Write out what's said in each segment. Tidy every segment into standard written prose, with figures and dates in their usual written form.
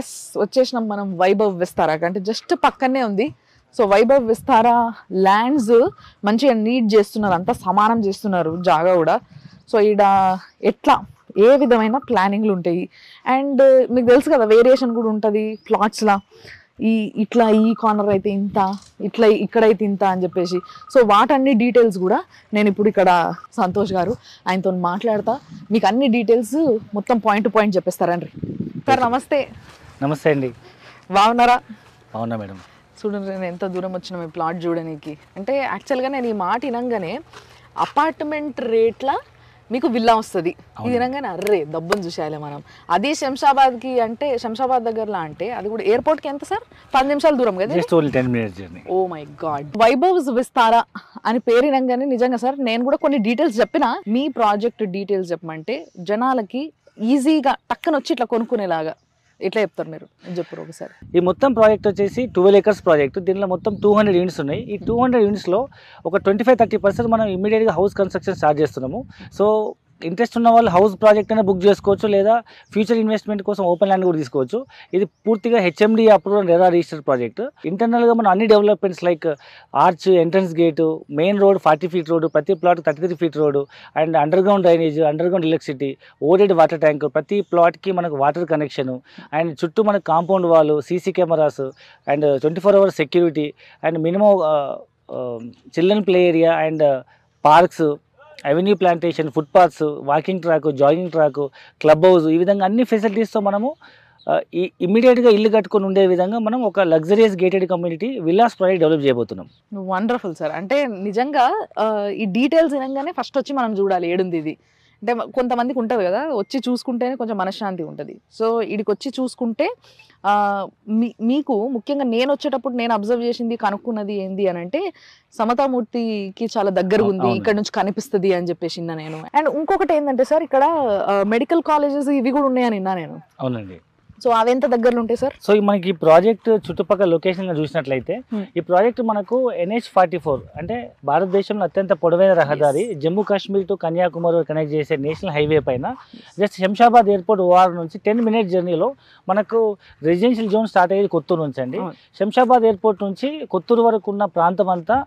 Yes వచ్చేసినాం మనం వైభవ్ విస్తారా అంటే జస్ట్ పక్కనే ఉంది. సో వైభవ్ విస్తారా ల్యాండ్స్ మంచిగా నీట్ చేస్తున్నారు, అంతా సమానం చేస్తున్నారు జాగా కూడా. సో ఈడ ఎట్లా ఏ విధమైన ప్లానింగ్లు ఉంటాయి అండ్ మీకు తెలుసు కదా వేరియేషన్ కూడా ఉంటుంది ప్లాట్స్లా. ఇట్లా ఈ కార్నర్ అయితే ఇంత, ఇట్లా ఇక్కడైతే ఇంత అని చెప్పేసి. సో వాటన్ని డీటెయిల్స్ కూడా నేను ఇప్పుడు ఇక్కడ సంతోష్ గారు ఆయనతో మాట్లాడతా, మీకు అన్ని డీటెయిల్స్ మొత్తం పాయింట్ టు పాయింట్ చెప్పేస్తారండి. సార్ నమస్తే. నమస్తే అండి. బాగున్నారా? అవునా మేడం. చూడండి నేను ఎంత దూరం వచ్చినా మీ ప్లాట్ చూడడానికి. అంటే యాక్చువల్గా నేను ఈ మాట వినంగానే అపార్ట్మెంట్ రేట్ల మీకు విల్లా వస్తుంది, ఇది వినంగానే అర్రే దబ్బని చూసేయాలి మనం. అది శంషాబాద్కి అంటే శంషాబాద్ దగ్గరలో అంటే అది కూడా ఎయిర్పోర్ట్కి ఎంత సార్? 10 నిమిషాల దూరం కదా. Oh my god. Vaibhav's Vistara అని పేరు వినంగానే నిజంగా సార్ నేను కూడా కొన్ని డీటెయిల్స్ చెప్పిన, మీ ప్రాజెక్ట్ డీటెయిల్స్ చెప్పమంటే జనాలకి ఈజీగా టక్కన వచ్చి ఇట్లా కొనుక్కునేలాగా ఎట్లా చెప్తారు మీరు చెప్పారు ఒకసారి. ఈ మొత్తం ప్రాజెక్ట్ వచ్చేసి 12 acres ప్రాజెక్ట్. దీనిలో మొత్తం 200 యూనిట్స్ ఉన్నాయి. ఈ 200 యూనిట్స్లో ఒక 25-30% మనం ఇమీడియట్గా హౌస్ కన్స్ట్రక్షన్ స్టార్ట్ చేస్తున్నాము. సో ఇంట్రెస్ట్ ఉన్న వాళ్ళు హౌస్ ప్రాజెక్ట్ అయినా బుక్ చేసుకోవచ్చు, లేదా ఫ్యూచర్ ఇన్వెస్ట్మెంట్ కోసం ఓపెన్ ల్యాండ్ కూడా తీసుకోవచ్చు. ఇది పూర్తిగా HMD approval RERA registered project. ఇంటర్నల్గా మనం అన్ని developments like arch, entrance gate, main road 40 feet road, ప్రతి plot 33 feet road and underground drainage, underground electricity, overhead water tank, ప్రతి ప్లాట్కి మనకు వాటర్ కనెక్షన్ అండ్ చుట్టూ మనకు compound wall, CC cameras and 24 hours security and minimum children play area and parks, avenue plantation, footpaths, walking track, jogging track, club house, ఈ విధంగా అన్ని ఫెసిలిటీస్తో మనము ఇమ్మీడియట్గా ఇల్లు కట్టుకొని ఉండే విధంగా మనం ఒక luxurious gated community villas project develop చేయబోతున్నాం. Wonderful sir. అంటే నిజంగా ఈ డీటెయిల్స్ వినంగానే ఫస్ట్ వచ్చి మనం చూడాలి ఏడుంది ఇది అంటే. కొంతమందికి ఉంటుంది కదా వచ్చి చూసుకుంటేనే కొంచెం మనశ్శాంతి ఉంటుంది. సో వీడికి వచ్చి చూసుకుంటే మీకు ముఖ్యంగా నేను వచ్చేటప్పుడు నేను అబ్జర్వ్ చేసింది కనుక్కున్నది ఏంది అని అంటే సమతామూర్తికి చాలా దగ్గరగా ఉంది, ఇక్కడ నుంచి కనిపిస్తుంది అని చెప్పేసి నేను. అండ్ ఇంకొకటి ఏంటంటే సార్ ఇక్కడ మెడికల్ కాలేజెస్ ఇవి కూడా ఉన్నాయని విన్నా నేను. అవునండి. సో అవి ఎంత దగ్గరలో ఉంటాయి సార్? సో మనకి ఈ ప్రాజెక్ట్ చుట్టుపక్కల లొకేషన్ చూసినట్లయితే ఈ ప్రాజెక్ట్ మనకు NH44 అంటే భారతదేశంలో అత్యంత పొడవైన రహదారి, జమ్మూ కాశ్మీర్ టు కన్యాకుమారి కనెక్ట్ చేసే నేషనల్ హైవే పైన జస్ట్ శంషాబాద్ ఎయిర్పోర్ట్ OR నుంచి 10 minutes జర్నీలో మనకు రెసిడెన్షియల్ జోన్ స్టార్ట్ అయ్యేది కొత్తూరు నుంచి అండి. శంషాబాద్ ఎయిర్పోర్ట్ నుంచి కొత్తూరు వరకు ఉన్న ప్రాంతం అంతా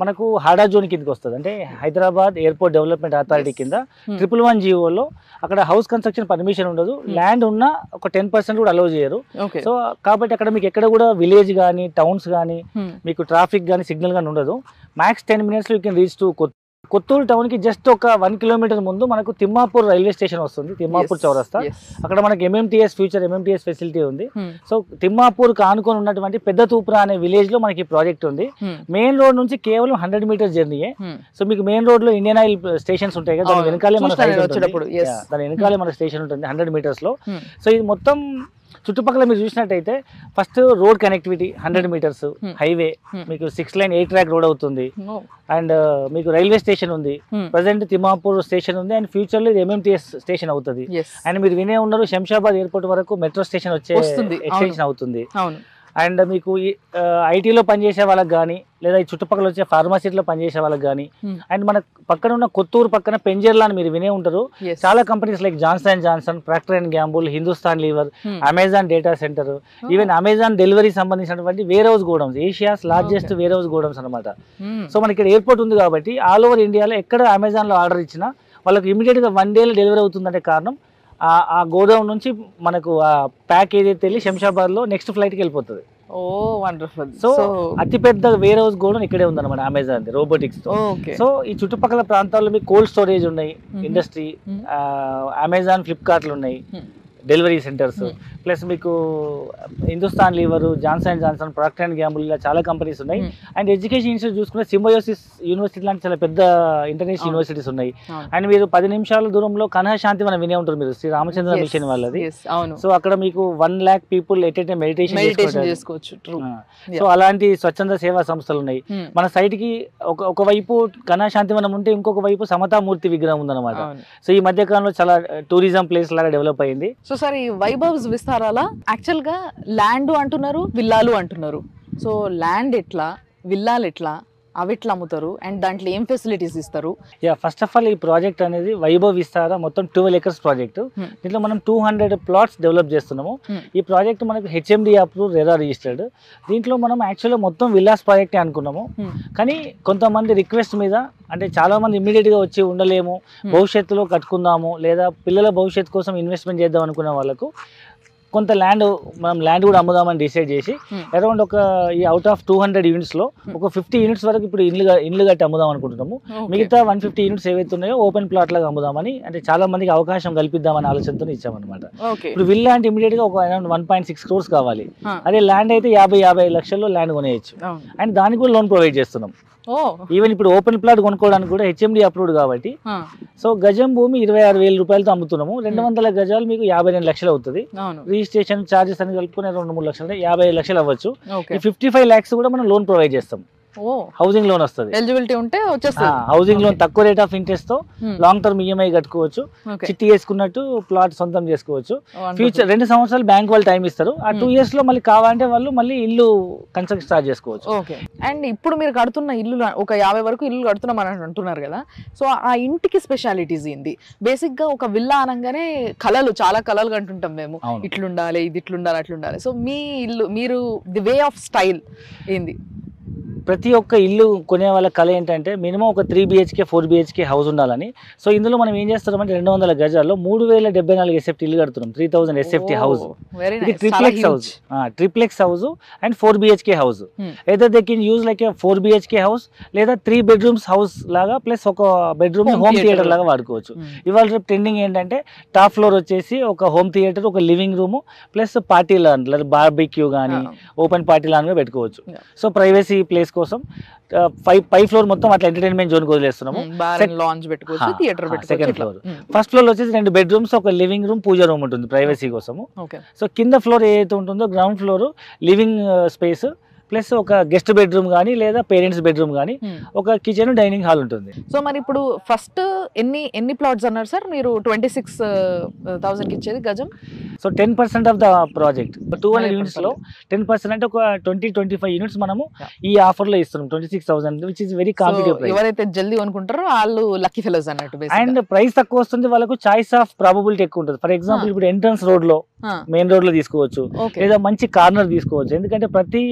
మనకు హాడా జోన్ కిందకి వస్తుంది. అంటే హైదరాబాద్ ఎయిర్పోర్ట్ డెవలప్మెంట్ అథారిటీ కింద 111 జీవోలో అక్కడ హౌస్ కన్స్ట్రక్షన్ పర్మిషన్ ఉండదు, ల్యాండ్ ఉన్న ఒక 10% కూడా అలౌ చేయరు. సో కాబట్టి అక్కడ మీకు ఎక్కడ కూడా విలేజ్ కానీ టౌన్స్ కానీ మీకు ట్రాఫిక్ కానీ సిగ్నల్ కానీ ఉండదు. Max 10 minutes you can reach to Kothur town కి జస్ట్ ఒక 1 kilometer ముందు మనకు తిమ్మాపూర్ రైల్వే స్టేషన్ వస్తుంది, తిమ్మాపూర్ చౌరస్తా. అక్కడ మనకి ఫ్యూచర్ ఎంఎంటీఎస్ ఫెసిలిటీ ఉంది. సో తిమ్మాపూర్ కు ఆనుకొని ఉన్నటువంటి పెద్ద తూప్రా అనే విలేజ్ లో మనకి ప్రాజెక్ట్ ఉంది. మెయిన్ రోడ్ నుంచి కేవలం 100 meters జర్నీయే. సో మీకు మెయిన్ రోడ్ లో ఇండియన్ ఆయిల్ స్టేషన్స్ ఉంటాయి కదా, దాని వెనకాలే మన స్టేషన్ ఉంటుంది 100 meters లో. సో ఇది మొత్తం చుట్టుపక్కల మీరు చూసినట్టయితే first road connectivity 100 meters highway, మీకు 6-lane 8-track రోడ్ అవుతుంది. అండ్ మీకు రైల్వే స్టేషన్ ఉంది, ప్రజెంట్ తిమ్మాపూర్ స్టేషన్ ఉంది అండ్ ఫ్యూచర్ లో ఇది ఎంఎంటీఎస్ స్టేషన్ అవుతుంది. అండ్ మీరు వినే ఉన్నారు శంషాబాద్ ఎయిర్పోర్ట్ వరకు మెట్రో స్టేషన్ వచ్చే ఎక్స్టెన్షన్ అవుతుంది. అండ్ మీకు ఐటీలో పనిచేసే వాళ్ళకి కానీ లేదా ఈ చుట్టుపక్కల వచ్చే ఫార్మసీలో పనిచేసే వాళ్ళకి కానీ అండ్ మన పక్కన ఉన్న కొత్తూరు పక్కన పెంజర్లా అని మీరు వినే ఉంటారు. చాలా companies like Johnson Johnson, Procter and Gamble, Hindustan Lever, Amazon data centre, even Amazon delivery సంబంధించినటువంటి warehouse godowns, Asia's largest warehouse godowns అనమాట. సో మనకి ఇక్కడ ఎయిర్పోర్ట్ ఉంది కాబట్టి ఆల్ ఓవర్ ఇండియాలో ఎక్కడ అమెజాన్ లో ఆర్డర్ ఇచ్చినా వాళ్ళకి ఇమీడియట్ గా 1 day డెలివరీ అవుతుందంటే కారణం ఆ గోడౌన్ నుంచి మనకు ఆ ప్యాక్ ఏదైతే వెళ్ళి శంషాబాద్ లో నెక్స్ట్ ఫ్లైట్కి వెళ్ళిపోతుంది. ఓ వండర్ఫుల్. సో అతిపెద్ద వేర్ హౌస్ గోడౌన్ ఇక్కడే ఉందన్నమాట అమెజాన్ రోబోటిక్స్ తో. సో ఈ చుట్టుపక్కల ప్రాంతాల్లో మీకు కోల్డ్ స్టోరేజ్ ఉన్నాయి, ఇండస్ట్రీ, అమెజాన్, ఫ్లిప్కార్ట్లు ఉన్నాయి, డెలివరీ సెంటర్స్, ప్లస్ మీకు Hindustan Lever, Johnson Johnson, Procter and Gamble ఇలా చాలా కంపెనీస్ ఉన్నాయి. అండ్ ఎడ్యుకేషన్ ఇన్స్టిట్యూట్ చూసుకుంటే సింబయోసిస్ యూనివర్సిటీ లాంటి చాలా పెద్ద ఇంటర్నేషనల్ యూనివర్సిటీస్ ఉన్నాయి. అండ్ మీరు 10 నిమిషాల దూరంలో కన్హా శాంతి మనం వినే ఉంటారు మీరు, శ్రీ రామచంద్ర మిషన్ వాళ్ళది. సో అక్కడ మీకు 1 lakh people at a time meditation చేసుకోవచ్చు. సో అలాంటి స్వచ్ఛంద సేవా సంస్థలు ఉన్నాయి. మన సైట్ కి ఒకవైపు కన్హా శాంతివనం ఉంటే ఇంకొక వైపు సమతామూర్తి విగ్రహం ఉందన్నమాట. సో ఈ మధ్య కాలంలో చాలా టూరిజం ప్లేస్ లాగా డెవలప్ అయింది. సో సార్ ఈ వైభవ్స్ విస్తారాల యాక్చువల్ గా ల్యాండ్ అంటున్నారు, విల్లాలు అంటున్నారు. సో ల్యాండ్ ఎట్లా, విల్లాలు ఎట్లా అవి ఎట్లా అమ్ముతారు అండ్ దాంట్లో ఏం ఫెసిలిటీస్ ఇస్తారు? ఫస్ట్ ఆఫ్ ఆల్ ఈ ప్రాజెక్ట్ అనేది వైభవ్ విస్తారా మొత్తం 12 acres ప్రాజెక్ట్. దీంట్లో మనం 200 plots డెవలప్ చేస్తున్నాము. ఈ ప్రాజెక్ట్ మనకు హెచ్ఎండి అప్రూవ్, రెరా రిజిస్టర్డ్. దీంట్లో మనం యాక్చువల్గా మొత్తం విల్లాస్ ప్రాజెక్టే అనుకున్నాము. కానీ కొంతమంది రిక్వెస్ట్ మీద, అంటే చాలా మంది ఇమ్మీడియట్గా వచ్చి ఉండలేము, భవిష్యత్తులో కట్టుకుందాము లేదా పిల్లల భవిష్యత్తు కోసం ఇన్వెస్ట్మెంట్ చేద్దాం అనుకునే వాళ్ళకు కొంత మనం ల్యాండ్ కూడా అమ్ముదామని డిసైడ్ చేసి అరౌండ్ ఈ అవుట్ ఆఫ్ 200 units లో ఒక 50 units వరకు ఇప్పుడు ఇల్లు కట్టి అమ్ముదాం అనుకుంటున్నాము. మిగతా 150 units ఏవైతే ఉన్నాయో ఓపెన్ ప్లాట్ లాగా అమ్ముదామని, అంటే చాలా మందికి అవకాశం కల్పిద్దామని ఆలోచనతో ఇచ్చామన్నమాట. ఇప్పుడు విల్లా అంటే ఇమీడియట్ గా ఒక అరౌండ్ 1.6 crores కావాలి. అదే ల్యాండ్ అయితే 50 లక్షల్లో ల్యాండ్ కొనేయచ్చు. అండ్ దానికి కూడా లోన్ ప్రొవైడ్ చేస్తున్నాం. ఈవెన్ ఇప్పుడు ఓపెన్ ప్లాట్ కొనుక్కోవడానికి కూడా హెచ్ఎండి అప్రూవ్డ్ కాబట్టి, సో గజం భూమి 26,000 రూపాయలతో అమ్ముతున్నాము. 200 గజాలు మీకు 52 లక్షలు అవుతుంది. రిజిస్ట్రేషన్ ఛార్జెస్ అని కలుపుకుని 2-3 లక్షలు, 55 లక్షలు అవ్వచ్చు. ఈ 55 lakhs కూడా మనం లోన్ ప్రొవైడ్ చేస్తాం. హౌసింగ్ లోన్ వస్తుంది, ఎలిజిబిలిటీ ఉంటే వచ్చేస్తుంది. హౌసింగ్ లోన్ తక్కువ రేట్ ఆఫ్ ఇంట్రెస్ట్ తో లాంగ్ టర్మ్ ఈఎంఐ కట్టుకోవచ్చు. చిట్టి వేసుకున్నట్టు ప్లాట్ సొంతం చేసుకోవచ్చు. ఫ్యూచర్ 2 సంవత్సరాలు బ్యాంక్ వాళ్ళు టైం ఇస్తారు. ఆ 2 years లో మళ్ళీ కావాలంటే వాళ్ళు మళ్ళీ ఇల్లు కన్స్ట్రక్ట్ స్టార్ట్ చేసుకోవచ్చు. అండ్ ఇప్పుడు మీరు కడుతున్న ఇల్లు ఒక 50 వరకు ఇల్లు కడుతున్నామని అంటున్నారు కదా, సో ఆ ఇంటికి స్పెషాలిటీస్ ఏంది? బేసిక్ గా ఒక విల్లా అనగానే చాలా కలలు అంటుంటాం మేము, ఇట్లుండాలి, ఇది ఇట్లుండాలి, అట్లుండాలి. సో మీ ఇల్లు, మీరు ది వే ఆఫ్ స్టైల్ ఏంది? ప్రతి ఒక్క ఇల్లు కొనే వాళ్ళ కళ ఏంటంటే మినిమం ఒక 3 BHK 4 BHK హౌస్ ఉండాలని. సో ఇందులో మనం ఏం చేస్తామంటే 200 గజాల్లో 3074 SFT ఇల్లు కడుతున్నాం. 3000 SFT హౌస్. ఇది triplex house and 4 BHK house. ఏదో they can use like 4 BHK house లేదా 3 bedrooms హౌస్ లాగా ప్లస్ ఒక బెడ్రూమ్ హోమ్ థియేటర్ లాగా వాడుకోవచ్చు. ఇవాళ రేపు ట్రెండింగ్ ఏంటంటే టాప్ ఫ్లోర్ వచ్చేసి ఒక హోమ్ థియేటర్, ఒక living room plus party lawn, barbecue కానీ ఓపెన్ పార్టీ లాన్ గా పెట్టుకోవచ్చు. సో ప్రైవసీ ప్లేస్ కోసం 5 floor మొత్తం అట్లా ఎంటర్టైన్మెంట్ జోన్ వదిలేస్తున్నాము. సెకండ్ ఫ్లోర్, ఫస్ట్ ఫ్లోర్ వచ్చేసి 2 bedrooms, ఒక లివింగ్ రూమ్, పూజ రూమ్ ఉంటుంది ప్రైవసీ కోసము. సో కింద ఫ్లోర్ ఏదైతే ఉంటుందో ground floor living space plus ఒక గెస్ట్ బెడ్రూమ్ కానీ లేదా పేరెంట్స్ బెడ్రూమ్ కానీ ఒక కిచెన్, డైనింగ్ హాల్ ఉంటుంది. సో మరి ఇప్పుడు ఫస్ట్ ఎన్ని ప్లాట్స్ అన్నారు సార్ మీరు 26,000 కి ఇచ్చేది గజం? So 10% of the project 200 units లో 10% అంటే ఒక 20-25 units మనము ఈ ఆఫర్ లో ఇస్తున్నాం. 26,000 which is very competitive price. ఎవరైతే జల్దీ అనుకుంటారో వాళ్ళు లక్కీ ఫెలోస్ అన్నట్టు. అండ్ ప్రైస్ తక్కువ వస్తుంది, వాళ్ళకు చాయిస్ ఆఫ్ ప్రాబబిలిటీ ఎక్కువ ఉంటుంది. ఫర్ ఎగ్జాంపుల్ ఇప్పుడు ఎంట్రన్స్ రోడ్ లో, మెయిన్ రోడ్ లో తీసుకోవచ్చు లేదా మంచి కార్నర్ తీసుకోవచ్చు. ఎందుకంటే ప్రతి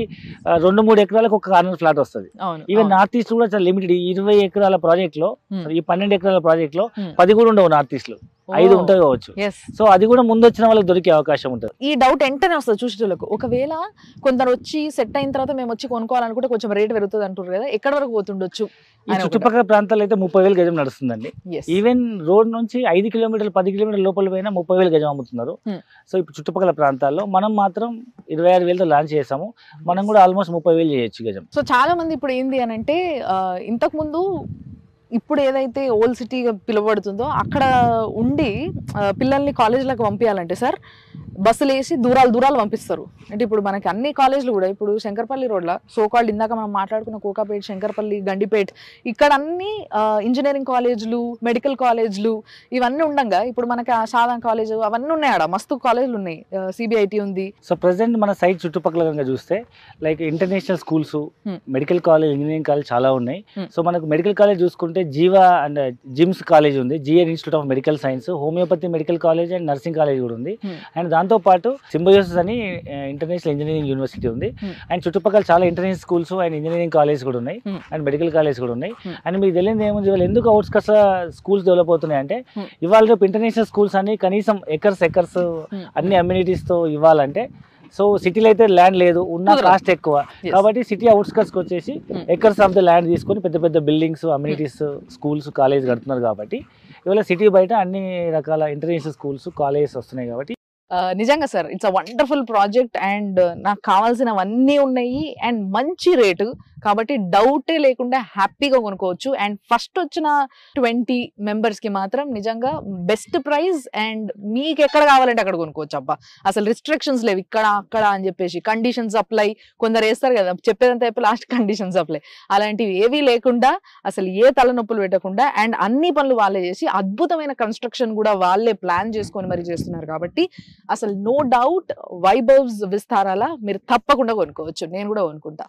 2-3 ఎకరాలకు ఒక కార్నర్ ఫ్లాట్ వస్తుంది. ఈవెన్ నార్త్ ఈస్ట్ కూడా చాలా లిమిటెడ్. 20 ఎకరాల ప్రాజెక్ట్ లో, ఈ 12 ఎకరాల ప్రాజెక్ట్ లో 10 కూడా ఉండవు నార్త్ ఈస్ట్ లో, 5 ఉంటాయి కావచ్చు. సో అది కూడా ముందు వచ్చిన వాళ్ళకి దొరికే అవకాశం ఉంటుంది. ఈ డౌట్ వెంటనే వస్తుంది చూసేటోళ్ళకు. ఒకవేళ కొందరు వచ్చి సెట్ అయిన తర్వాత మేము వచ్చి కొనుక్కోవాలనుకుంటే కొంచెం రేట్ పెరుగుతుంది అంటారు కదా, ఎక్కడ వరకు పోతుండొచ్చు? ఈ చుట్టుపక్కల ప్రాంతాల్లో అయితే 30,000 గజం నడుస్తుందండి. ఈవెన్ రోడ్ నుంచి 5 కిలోమీటర్లు 10 కిలోమీటర్ల లోపల పోయినా 30,000 గజం అమ్ముతున్నారు. సో ఇప్పుడు చుట్టుపక్కల ప్రాంతాల్లో మనం మాత్రం 26,000తో లాంచ్ చేసాము. మనం కూడా ఆల్మోస్ట్ 30,000 చేయొచ్చు గజం. సో చాలా మంది ఇప్పుడు ఏంది అని అంటే, ఇంతకు ముందు ఇప్పుడు ఏదైతే ఓల్డ్ సిటీగా పిలువబడుతుందో అక్కడ ఉండి పిల్లల్ని కాలేజీలకు పంపించాలంటే సార్ బస్సులు వేసి దూరాలు పంపిస్తారు. అంటే ఇప్పుడు మనకి అన్ని కాలేజీలు కూడా ఇప్పుడు శంకర్పల్లి రోడ్లో సోకాల్డ్ ఇందాక మనం మాట్లాడుకున్న కోకాపేట, శంకర్పల్లి, గండిపేట్, ఇక్కడ అన్ని ఇంజనీరింగ్ కాలేజీలు, మెడికల్ కాలేజీలు ఇవన్నీ ఉండగా ఇప్పుడు మనకి సాధారణ కాలేజ్ అవన్నీ ఉన్నాయి. ఆడ మస్తు కాలేజీలు ఉన్నాయి, సిబిఐటి ఉంది. సో ప్రెసెంట్ మన సైట్ చుట్టుపక్కల కనుక చూస్తే like international schools, medical college, engineering college చాలా ఉన్నాయి. సో మనకు మెడికల్ కాలేజ్ చూసుకుంటే జీవా అండ్ జిమ్స్ కాలేజ్ ఉంది, GR institute of medical science, homeopathy medical college and nursing college కూడా ఉంది. అండ్ దాంతో పాటు సింబయోసిస్ అని ఇంటర్నేషనల్ ఇంజనీరింగ్ యూనివర్సిటీ ఉంది. అండ్ చుట్టుపక్కల చాలా international schools and engineering college కూడా ఉన్నాయి అండ్ మెడికల్ కాలేజ్ కూడా ఉన్నాయి. అండ్ మీకు తెలియదు ఏముంది, ఇవాళ ఎందుకు అవుట్స్కట్స్ స్కూల్స్ డెవలప్ అవుతున్నాయి అంటే ఇవాళ రేపు ఇంటర్నేషనల్ స్కూల్స్ అన్ని కనీసం ఎకర్స్ అన్ని అమ్యూనిటీస్ తో ఇవ్వాలంటే, సో సిటీలో అయితే ల్యాండ్ లేదు, ఉన్న కాస్ట్ ఎక్కువ కాబట్టి సిటీ అవుట్స్కట్స్కి వచ్చేసి ఎకర్స్ ఆఫ్ ద ల్యాండ్ తీసుకొని పెద్ద పెద్ద బిల్డింగ్స్, అమ్యూనిటీస్, స్కూల్స్, కాలేజ్ కడుతున్నారు. కాబట్టి ఇవాళ సిటీ బయట అన్ని రకాల ఇంటర్నేషనల్ స్కూల్స్, కాలేజెస్ వస్తున్నాయి. కాబట్టి నిజంగా sir it's a wonderful project and నాకు కావాల్సినవన్నీ ఉన్నాయి అండ్ మంచి రేటు కాబట్టి డౌటే లేకుండా హ్యాపీగా కొనుక్కోవచ్చు. అండ్ ఫస్ట్ వచ్చిన 20 members కి మాత్రం నిజంగా బెస్ట్ ప్రైస్ అండ్ మీకు ఎక్కడ కావాలంటే అక్కడ కొనుక్కోవచ్చు. అబ్బా అసలు రిస్ట్రిక్షన్స్ లేవు ఇక్కడ అక్కడ అని చెప్పేసి, కండిషన్స్ అప్లై కొందరు వేస్తారు కదా, చెప్పేదంతా చెప్పి లాస్ట్ కండిషన్స్ అప్లై, అలాంటివి ఏవీ లేకుండా అసలు ఏ తలనొప్పులు పెట్టకుండా అండ్ అన్ని పనులు వాళ్ళే చేసి అద్భుతమైన కన్స్ట్రక్షన్ కూడా వాళ్ళే ప్లాన్ చేసుకొని మరి చేస్తున్నారు. కాబట్టి అసలు నో డౌట్ వైభవ్స్ విస్తారాల మీరు తప్పకుండా కొనుక్కోవచ్చు. నేను కూడా కొనుక్కుంటా.